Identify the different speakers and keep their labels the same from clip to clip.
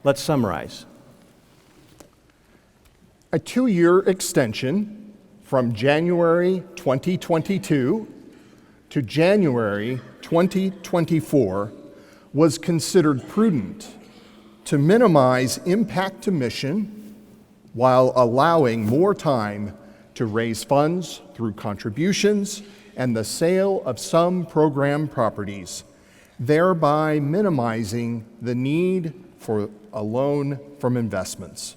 Speaker 1: Let's summarize.
Speaker 2: A 2-year extension from January 2022 to January 2024 was considered prudent to minimize impact to mission while allowing more time to raise funds through contributions and the sale of some program properties, thereby minimizing the need for a loan from investments.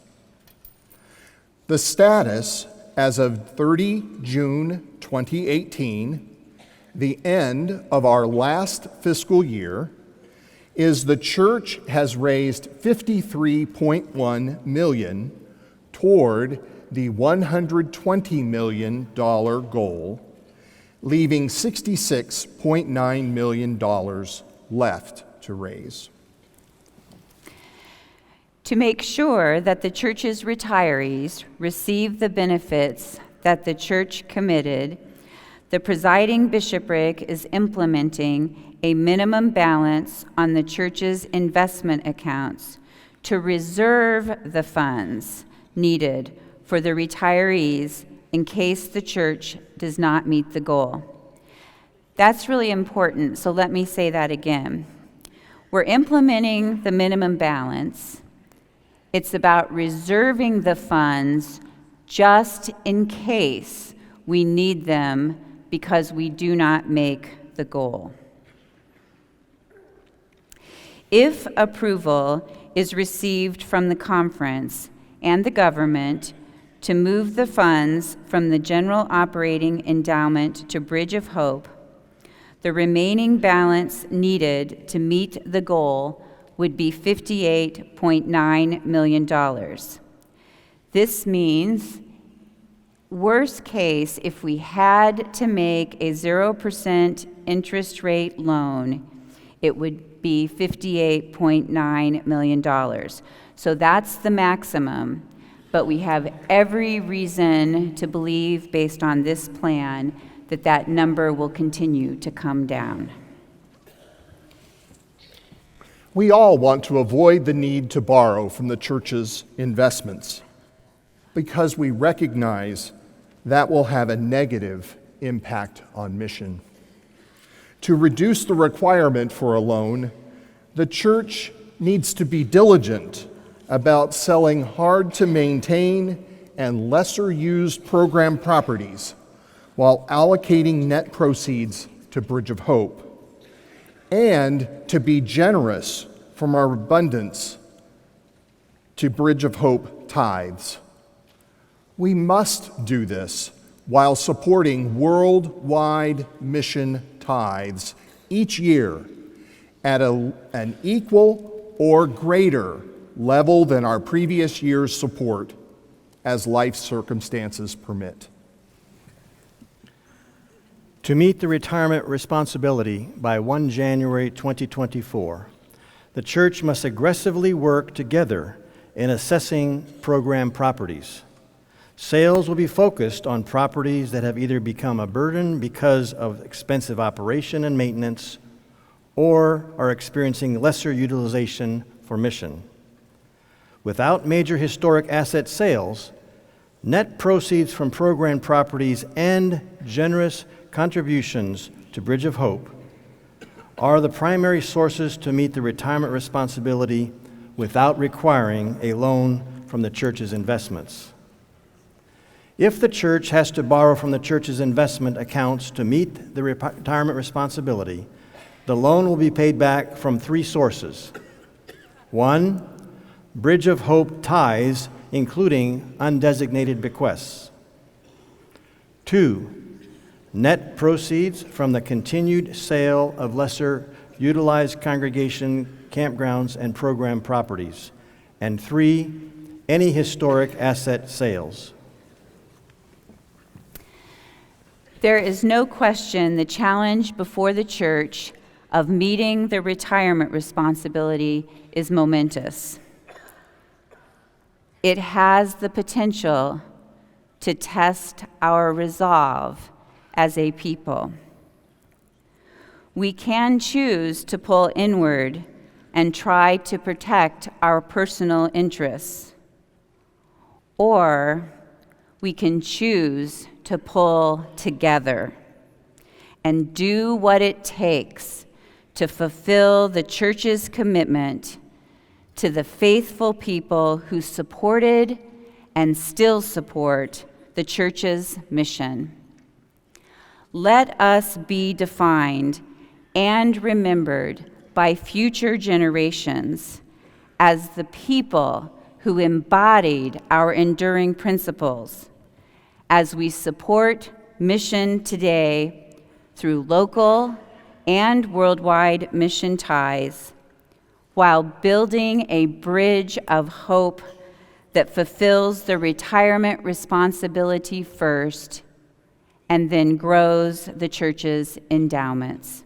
Speaker 2: The status as of 30 June 2018, the end of our last fiscal year, is the church has raised $53.1 million toward the $120 million goal, leaving $66.9 million left to raise.
Speaker 3: To make sure that the church's retirees receive the benefits that the church committed, the Presiding Bishopric is implementing a minimum balance on the church's investment accounts to reserve the funds needed for the retirees in case the church does not meet the goal. That's really important, so let me say that again. We're implementing the minimum balance. It's about reserving the funds just in case we need them because we do not make the goal. If approval is received from the conference and the government to move the funds from the general operating endowment to Bridge of Hope, the remaining balance needed to meet the goal would be $58.9 million. This means, worst case, if we had to make a 0% interest rate loan, it would be $58.9 million. So that's the maximum, but we have every reason to believe, based on this plan, that that number will continue to come down.
Speaker 2: We all want to avoid the need to borrow from the church's investments because we recognize that will have a negative impact on mission. To reduce the requirement for a loan, the church needs to be diligent about selling hard-to-maintain and lesser-used program properties while allocating net proceeds to Bridge of Hope, and to be generous from our abundance to Bridge of Hope tithes. We must do this while supporting worldwide mission tithes each year at an equal or greater level than our previous year's support as life circumstances permit.
Speaker 1: To meet the retirement responsibility by 1 January 2024, the church must aggressively work together in assessing program properties. Sales will be focused on properties that have either become a burden because of expensive operation and maintenance or are experiencing lesser utilization for mission. Without major historic asset sales, net proceeds from program properties and generous contributions to Bridge of Hope are the primary sources to meet the retirement responsibility without requiring a loan from the church's investments. If the church has to borrow from the church's investment accounts to meet the retirement responsibility, the loan will be paid back from 3 sources. 1, Bridge of Hope tithes, including undesignated bequests. 2, net proceeds from the continued sale of lesser utilized congregation, campgrounds, and program properties. And 3, any historic asset sales.
Speaker 3: There is no question the challenge before the church of meeting the retirement responsibility is momentous. It has the potential to test our resolve as a people. We can choose to pull inward and try to protect our personal interests. Or we can choose to pull together and do what it takes to fulfill the church's commitment to the faithful people who supported and still support the church's mission. Let us be defined and remembered by future generations as the people who embodied our enduring principles, as we support mission today through local and worldwide mission ties, while building a bridge of hope that fulfills the retirement responsibility first and then grows the church's endowments.